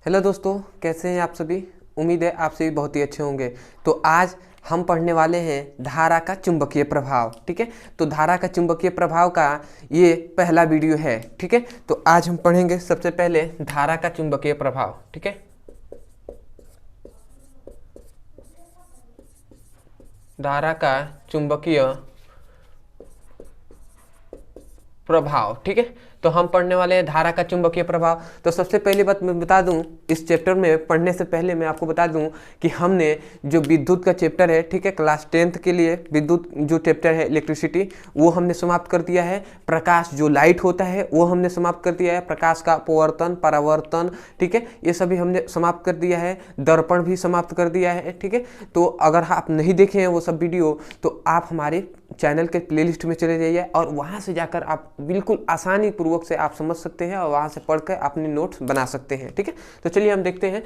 Hello दोस्तों, कैसे हैं आप सभी। उम्मीद है आप सभी बहुत ही अच्छे होंगे। तो आज हम पढ़ने वाले हैं धारा का चुंबकीय प्रभाव। ठीक है, तो धारा का चुंबकीय प्रभाव का ये पहला वीडियो है। ठीक है, तो आज हम पढ़ेंगे सबसे पहले धारा का चुंबकीय प्रभाव। ठीक है, धारा का चुंबकीय प्रभाव। ठीक है, तो हम पढ़ने वाले हैं धारा का चुंबकीय प्रभाव। तो सबसे पहली बात मैं बता दूं, इस चैप्टर में पढ़ने से पहले मैं आपको बता दूं कि हमने जो विद्युत का चैप्टर है, ठीक है, क्लास 10th के लिए विद्युत जो चैप्टर है इलेक्ट्रिसिटी, वो हमने समाप्त कर दिया है। प्रकाश जो लाइट होता है वो हमने समाप्त कर दिया है। प्रकाश का अपवर्तन, परावर्तन, ठीक है, ये सभी हमने समाप्त कर दिया है। दर्पण भी समाप्त कर दिया है। ठीक है, तो अगर आप नहीं देखे हैं वो सब वीडियो तो आप हमारे चैनल के प्लेलिस्ट में चले जाइए और वहाँ से जाकर आप बिल्कुल आसानी पूर्वक से आप समझ सकते हैं और वहाँ से पढ़कर अपने नोट्स बना सकते हैं। ठीक है, तो चलिए हम देखते हैं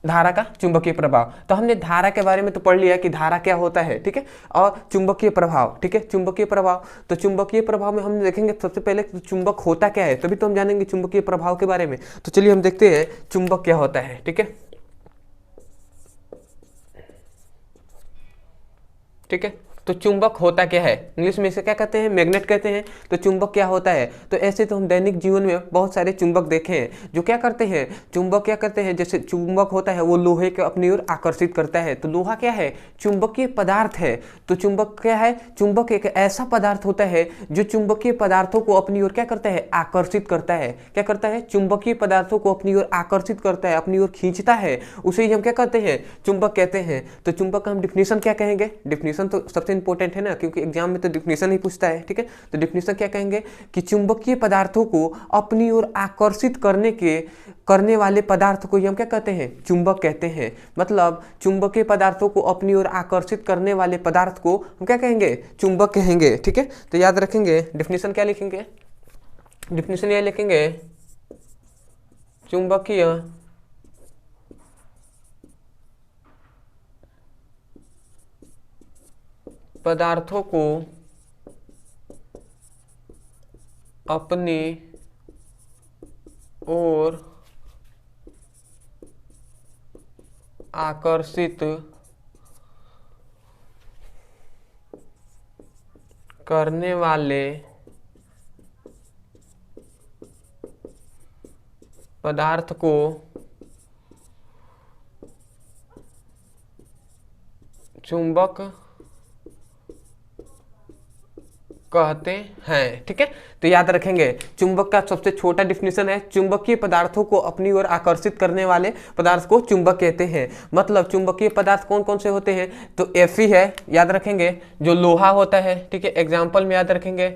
धारा का चुंबकीय प्रभाव। तो हमने धारा के बारे में तो पढ़ लिया कि धारा क्या होता है। ठीक है, और चुंबकीय प्रभाव। ठीक है, चुंबकीय प्रभाव, तो चुंबकीय प्रभाव में हम देखेंगे सबसे पहले चुंबक होता क्या है, तभी तो हम जानेंगे चुंबकीय प्रभाव के बारे में। तो चलिए हम देखते हैं चुंबक क्या होता है। ठीक है, ठीक है, तो चुंबक होता क्या है, इंग्लिश में इसे क्या कहते हैं, मैग्नेट कहते हैं। तो चुंबक क्या होता है, तो ऐसे तो हम दैनिक जीवन में बहुत सारे चुंबक देखे हैं जो क्या करते हैं, चुंबक क्या करते हैं, जैसे चुंबक होता है वो लोहे को अपनी ओर आकर्षित करता है। तो लोहा क्या है, चुंबकीय पदार्थ है। तो चुंबक क्या है, चुंबक एक ऐसा पदार्थ होता है जो चुंबकीय पदार्थों को अपनी ओर क्या करता है, आकर्षित करता है। क्या करता है, चुंबकीय पदार्थों को अपनी ओर आकर्षित करता है, अपनी ओर खींचता है, उसे ही हम क्या कहते हैं, चुंबक कहते हैं। तो चुंबक का हम डिफिनीशन क्या कहेंगे, डिफिनीशन तो सबसे इंपॉर्टेंट है ना, क्योंकि एग्जाम में तो डिफिनीशन ही पूछता है। ठीक है, तो डिफिनीशन क्या कहेंगे कि चुंबकीय पदार्थों को अपनी ओर आकर्षित करने वाले पदार्थ को हम क्या कहते हैं, चुंबक कहते हैं। मतलब चुंबकीय पदार्थों को अपनी ओर आकर्षित करने वाले पदार्थ को हम क्या कहेंगे, चुंबक कहेंगे। ठीक है, तो याद रखेंगे डिफिनीशन क्या लिखेंगे, डिफिनीशन ये लिखेंगे, चुंबकीय पदार्थों को अपनी ओर आकर्षित करने वाले पदार्थ को चुंबक कहते हैं। ठीक है, तो याद रखेंगे चुंबक का सबसे छोटा डिफिनीशन है, चुंबकीय पदार्थों को अपनी ओर आकर्षित करने वाले पदार्थ को चुंबक कहते हैं। मतलब चुंबकीय पदार्थ कौन कौन से होते हैं, तो Fe है, याद रखेंगे, जो लोहा होता है। ठीक है, एग्जाम्पल में याद रखेंगे,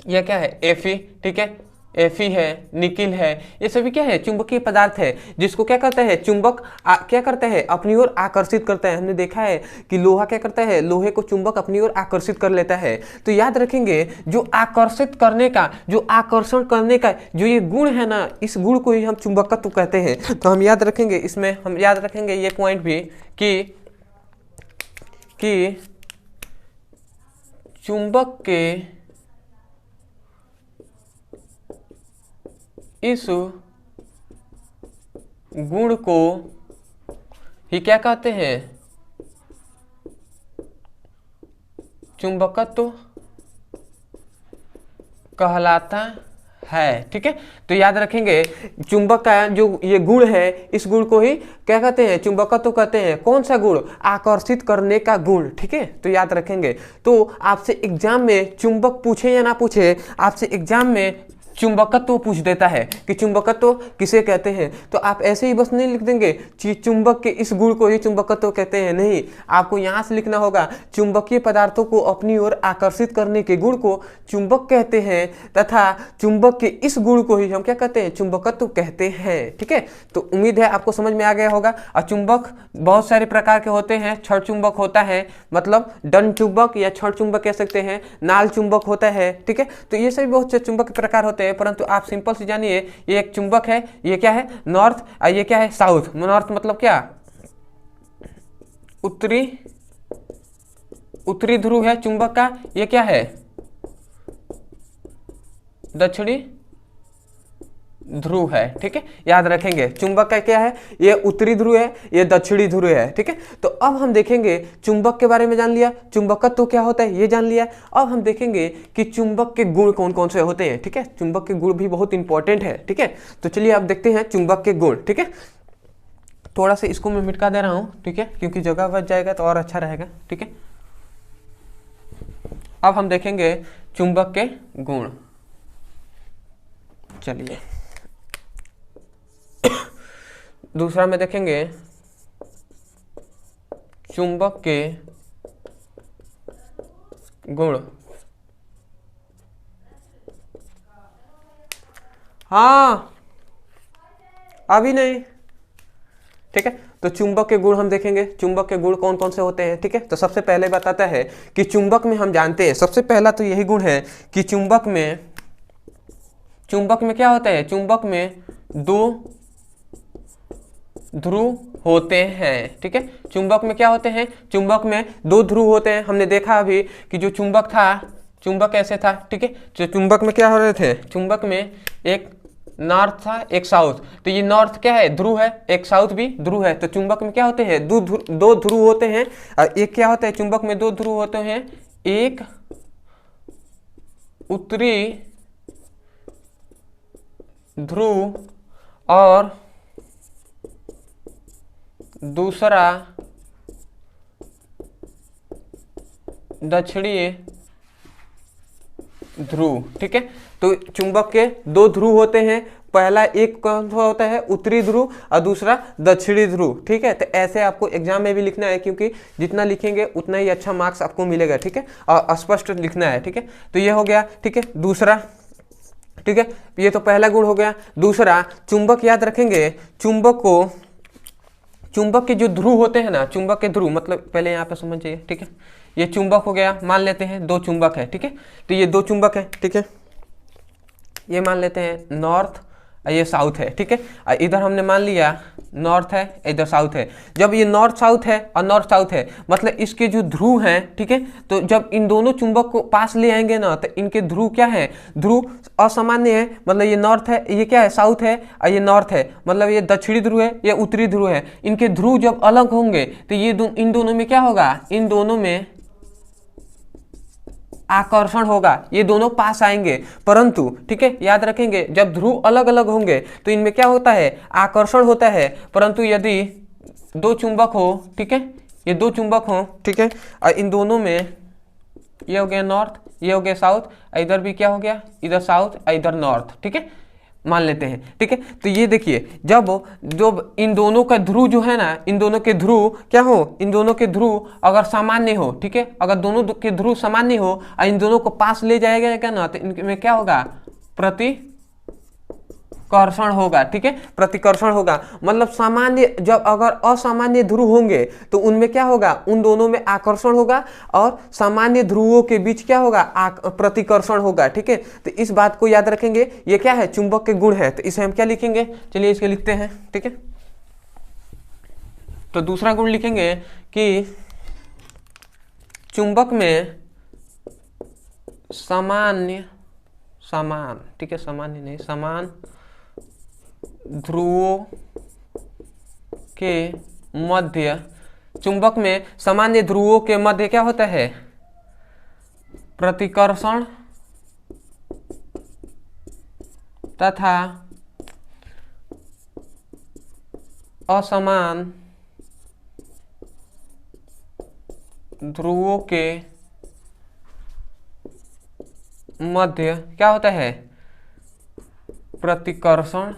यह क्या है, Fe। ठीक है, Fe है, निकिल है, ये सभी क्या है, चुंबकीय पदार्थ है जिसको क्या करता है, चुंबक क्या करता है, अपनी ओर आकर्षित करता है। हमने देखा है कि लोहा क्या करता है, लोहे को चुंबक अपनी ओर आकर्षित कर लेता है। तो याद रखेंगे जो आकर्षित करने का, जो आकर्षण करने का जो ये गुण है ना, इस गुण को ही हम चुंबकत्व कहते हैं। तो हम याद रखेंगे, इसमें हम याद रखेंगे ये पॉइंट भी कि चुंबक के इस गुण को ही क्या कहते हैं, चुंबकत्व कहलाता है। ठीक है, तो याद रखेंगे चुंबक का जो ये गुण है, इस गुण को ही क्या कहते हैं, चुंबकत्व कहते हैं। कौन सा गुण, आकर्षित करने का गुण। ठीक है, तो याद रखेंगे। तो आपसे एग्जाम में चुंबक पूछे या ना पूछे, आपसे एग्जाम में चुंबकत्व पूछ देता है कि चुंबकत्व किसे कहते हैं, तो आप ऐसे ही बस नहीं लिख देंगे चुंबक के इस गुण को ही चुंबकत्व कहते हैं। नहीं, आपको यहाँ से लिखना होगा चुंबकीय पदार्थों को अपनी ओर आकर्षित करने के गुण को चुंबक कहते हैं तथा चुंबक के इस गुण को ही हम क्या कहते हैं, चुंबकत्व कहते हैं। ठीक है, तो उम्मीद है आपको समझ में आ गया होगा। और चुंबक बहुत सारे प्रकार के होते हैं। छड़ चुंबक होता है, मतलब दंड चुंबक या छड़ चुंबक कह सकते हैं, नाल चुंबक होता है। ठीक है, तो ये सभी बहुत से चुंबक के प्रकार होते हैं। परंतु आप सिंपल से जानिए, ये एक चुंबक है, ये क्या है, नॉर्थ, और ये क्या है, साउथ। नॉर्थ मतलब क्या, उत्तरी ध्रुव है चुंबक का, ये क्या है, दक्षिणी ध्रुव है, ठीक है, याद रखेंगे। चुंबक का क्या है, ये उत्तरी ध्रुव है, ये दक्षिणी ध्रुव है, ठीक है। तो अब हम देखेंगे चुंबक के बारे में जान लिया, चुंबकत्व तो क्या होता है ये जान लिया। अब हम देखेंगे कि चुंबक के गुण कौन कौन से होते हैं, ठीक है। चुंबक के गुण भी बहुत इंपॉर्टेंट है, ठीक है। तो चलिए अब देखते हैं चुंबक के गुण, ठीक है। थोड़ा सा इसको मैं मिटा दे रहा हूं, ठीक है, क्योंकि जगह बच जाएगा तो और अच्छा रहेगा, ठीक है। अब हम देखेंगे चुंबक के गुण। चलिए दूसरा में देखेंगे चुंबक के गुण। हाँ अभी नहीं, ठीक है। तो चुंबक के गुण हम देखेंगे, चुंबक के गुण कौन कौन से होते हैं, ठीक है। तो सबसे पहले बताता है कि चुंबक में हम जानते हैं, सबसे पहला तो यही गुण है कि चुंबक में क्या होता है, चुंबक में दो ध्रुव होते हैं, ठीक है। चुंबक में क्या होते हैं, चुंबक में दो ध्रुव होते हैं। हमने देखा अभी कि जो चुंबक था, चुंबक कैसे था, ठीक है। जो चुंबक में क्या हो रहे थे, चुंबक में एक नॉर्थ था एक साउथ। तो ये नॉर्थ क्या है, ध्रुव है, एक साउथ भी ध्रुव है। तो चुंबक में क्या होते हैं, दो ध्रुव होते हैं। और एक क्या होता है, चुंबक में दो ध्रुव होते हैं, एक उत्तरी ध्रुव और दूसरा दक्षिणी ध्रुव, ठीक है। तो चुंबक के दो ध्रुव होते हैं, पहला एक कौन सा होता है, उत्तरी ध्रुव और दूसरा दक्षिणी ध्रुव, ठीक है। तो ऐसे आपको एग्जाम में भी लिखना है, क्योंकि जितना लिखेंगे उतना ही अच्छा मार्क्स आपको मिलेगा, ठीक है। और स्पष्ट लिखना है, ठीक है। तो ये हो गया, ठीक है, दूसरा, ठीक है। ये तो पहला गुण हो गया। दूसरा, चुंबक याद रखेंगे, चुंबक के जो ध्रुव होते हैं ना, चुंबक के ध्रुव मतलब पहले यहाँ पे समझिए, ठीक है। ये चुंबक हो गया, मान लेते हैं दो चुंबक है, ठीक है। तो ये दो चुंबक है, ठीक है। ये मान लेते हैं नॉर्थ और ये साउथ है, ठीक है। और इधर हमने मान लिया नॉर्थ है, इधर साउथ है। जब ये नॉर्थ साउथ है और नॉर्थ साउथ है, मतलब इसके जो ध्रुव हैं, ठीक है। तो जब इन दोनों चुंबक को पास ले आएंगे ना, तो इनके ध्रुव क्या है, ध्रुव असामान्य है। मतलब ये नॉर्थ है, ये क्या है, साउथ है, और ये नॉर्थ है, मतलब ये दक्षिणी ध्रुव है, ये उत्तरी ध्रुव है। इनके ध्रुव जब अलग होंगे तो ये इन दोनों में क्या होगा, इन दोनों में आकर्षण होगा, ये दोनों पास आएंगे। परंतु ठीक है, याद रखेंगे, जब ध्रुव अलग अलग होंगे तो इनमें क्या होता है, आकर्षण होता है। परंतु यदि दो चुंबक हो, ठीक है, ये दो चुंबक हो, ठीक है, और इन दोनों में ये हो गया नॉर्थ, ये हो गया साउथ, इधर भी क्या हो गया, इधर साउथ और इधर नॉर्थ, ठीक है, मान लेते हैं, ठीक है। तो ये देखिए, जब इन दोनों का ध्रुव जो है ना, इन दोनों के ध्रुव क्या हो, इन दोनों के ध्रुव अगर सामान्य हो, ठीक है, अगर दोनों के ध्रुव सामान्य हो और इन दोनों को पास ले जाएगा ना, तो इनमें क्या होगा, प्रतिकर्षण होगा, ठीक है, प्रतिकर्षण होगा। मतलब सामान्य, जब अगर असामान्य ध्रुव होंगे तो उनमें क्या होगा, उन दोनों में आकर्षण होगा, और सामान्य ध्रुवों के बीच क्या होगा, प्रतिकर्षण होगा, ठीक है। तो इस बात को याद रखेंगे, ये क्या है, चुंबक के गुण है। तो इसे हम क्या लिखेंगे, चलिए इसके लिखते हैं, ठीक है। तो दूसरा गुण लिखेंगे कि चुंबक में समान, ठीक है, सामान्य नहीं, समान ध्रुवों के मध्य, चुंबक में सामान्य ध्रुवों के मध्य क्या होता है, प्रतिकर्षण तथा असमान ध्रुवों के मध्य क्या होता है, प्रतिकर्षण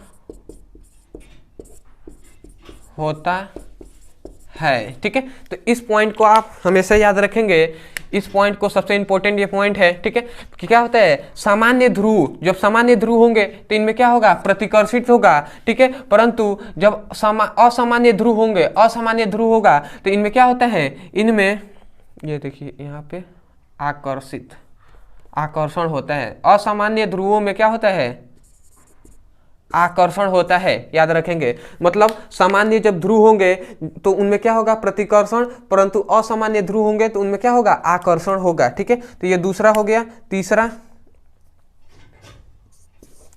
होता है, ठीक है। तो इस पॉइंट को आप हमेशा याद रखेंगे, इस पॉइंट को, सबसे इंपॉर्टेंट ये पॉइंट है, ठीक है, कि क्या होता है, सामान्य ध्रुव, जब सामान्य ध्रुव होंगे तो इनमें क्या होगा, प्रतिकर्षित होगा, ठीक है। परंतु जब असामान्य ध्रुव होंगे, असामान्य ध्रुव होगा तो इनमें क्या होता है, इनमें ये देखिए यहाँ पे आकर्षण होता है। असामान्य ध्रुवों में क्या होता है, आकर्षण होता है, याद रखेंगे। मतलब सामान्य जब ध्रुव होंगे तो उनमें क्या होगा, प्रतिकर्षण, परंतु असामान्य ध्रुव होंगे तो उनमें क्या होगा, आकर्षण होगा, ठीक है। तो ये दूसरा हो गया। तीसरा,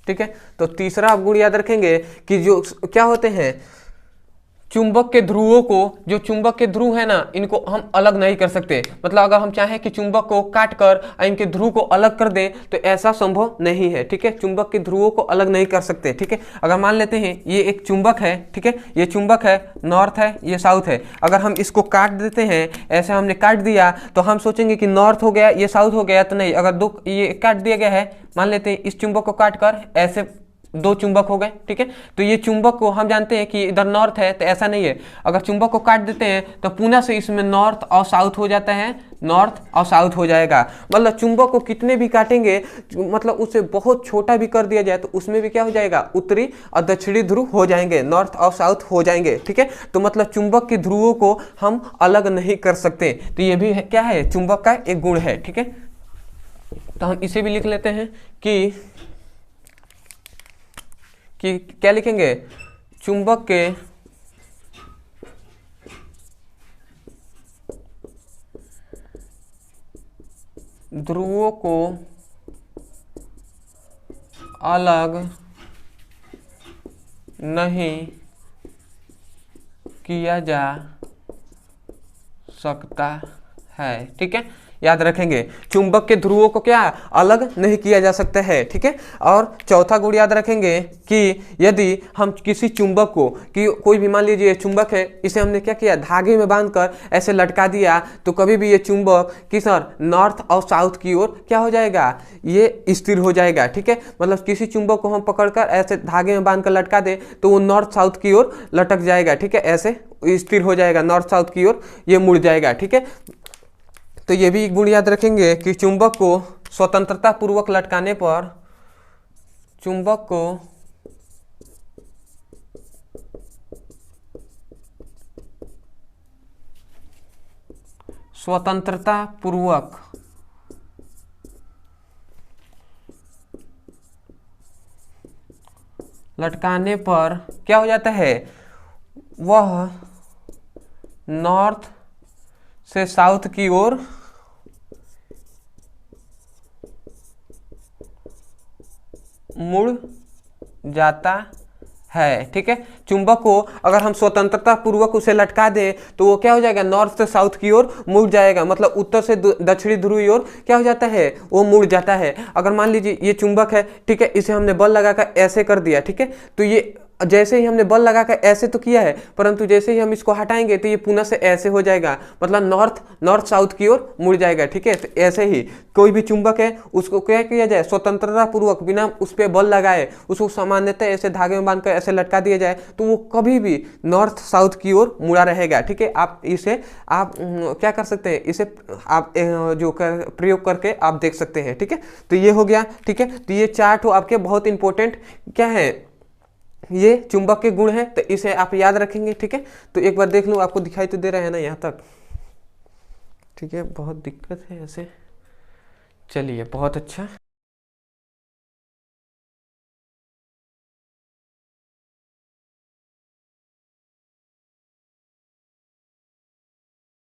ठीक है। तो तीसरा आप गुण याद रखेंगे कि जो क्या होते हैं, चुंबक के ध्रुवों को, जो चुंबक के ध्रुव है ना, इनको हम अलग नहीं कर सकते। मतलब अगर हम चाहें कि चुंबक को काट कर इनके ध्रुव को अलग कर दें तो ऐसा संभव नहीं है, ठीक है। चुंबक के ध्रुवों को अलग नहीं कर सकते, ठीक है। अगर मान लेते हैं ये एक चुंबक है, ठीक है, ये चुंबक है, नॉर्थ है, ये साउथ है। अगर हम इसको काट देते हैं, ऐसे हमने काट दिया तो हम सोचेंगे कि नॉर्थ हो गया, ये साउथ हो गया, तो नहीं। अगर दो ये काट दिया गया है, मान लेते हैं इस चुंबक को काट कर ऐसे दो चुंबक हो गए, ठीक है। तो ये चुंबक को हम जानते हैं कि इधर नॉर्थ है, तो ऐसा नहीं है। अगर चुंबक को काट देते हैं तो पुनः से इसमें नॉर्थ और साउथ हो जाता है, नॉर्थ और साउथ हो जाएगा। मतलब चुंबक को कितने भी काटेंगे, मतलब उसे बहुत छोटा भी कर दिया जाए तो उसमें भी क्या हो जाएगा, उत्तरी और दक्षिणी ध्रुव हो जाएंगे, नॉर्थ और साउथ हो जाएंगे, ठीक है। तो मतलब चुंबक के ध्रुवों को हम अलग नहीं कर सकते। तो ये भी क्या है, चुंबक का एक गुण है, ठीक है। तो हम इसे भी लिख लेते हैं कि क्या लिखेंगे, चुंबक के ध्रुवों को अलग नहीं किया जा सकता है, ठीक है। याद रखेंगे, चुंबक के ध्रुवों को क्या अलग नहीं किया जा सकता है, ठीक है। और चौथा गुण याद रखेंगे कि यदि हम किसी चुंबक को, कि कोई भी मान लीजिए चुंबक है, इसे हमने क्या किया, धागे में बांधकर ऐसे लटका दिया, तो कभी भी ये चुंबक किस ओर, नॉर्थ और साउथ की ओर क्या हो जाएगा, ये स्थिर हो जाएगा, ठीक है। मतलब किसी चुंबक को हम पकड़कर ऐसे धागे में बांधकर लटका दें तो वो नॉर्थ साउथ की ओर लटक जाएगा, ठीक है, ऐसे स्थिर हो जाएगा, नॉर्थ साउथ की ओर ये मुड़ जाएगा, ठीक है। तो ये भी गुण याद रखेंगे कि चुंबक को स्वतंत्रता पूर्वक लटकाने पर, चुंबक को स्वतंत्रता पूर्वक लटकाने पर क्या हो जाता है, वह नॉर्थ से साउथ की ओर मुड़ जाता है, ठीक है। चुंबक को अगर हम स्वतंत्रता पूर्वक उसे लटका दें तो वो क्या हो जाएगा, नॉर्थ से साउथ की ओर मुड़ जाएगा। मतलब उत्तर से दक्षिणी ध्रुव की ओर क्या हो जाता है, वो मुड़ जाता है। अगर मान लीजिए ये चुंबक है, ठीक है, इसे हमने बल लगाकर ऐसे कर दिया, ठीक है, तो ये जैसे ही हमने बल लगाकर ऐसे तो किया है, परंतु जैसे ही हम इसको हटाएंगे तो ये पुनः से ऐसे हो जाएगा, मतलब नॉर्थ साउथ की ओर मुड़ जाएगा, ठीक है। तो ऐसे ही कोई भी चुंबक है उसको क्या किया जाए, स्वतंत्रता पूर्वक बिना उस पर बल लगाए उसको सामान्यतः ऐसे धागे में बांधकर ऐसे लटका दिया जाए तो वो कभी भी नॉर्थ साउथ की ओर मुड़ा रहेगा, ठीक है। आप इसे क्या कर सकते हैं, इसे आप प्रयोग करके आप देख सकते हैं, ठीक है। तो ये हो गया, ठीक है। तो ये चार्ट आपके बहुत इंपॉर्टेंट क्या है, ये चुंबक के गुण है, तो इसे आप याद रखेंगे, ठीक है। तो एक बार देख लो, आपको दिखाई तो दे रहा है ना यहाँ तक, ठीक है। बहुत दिक्कत है ऐसे, चलिए बहुत अच्छा।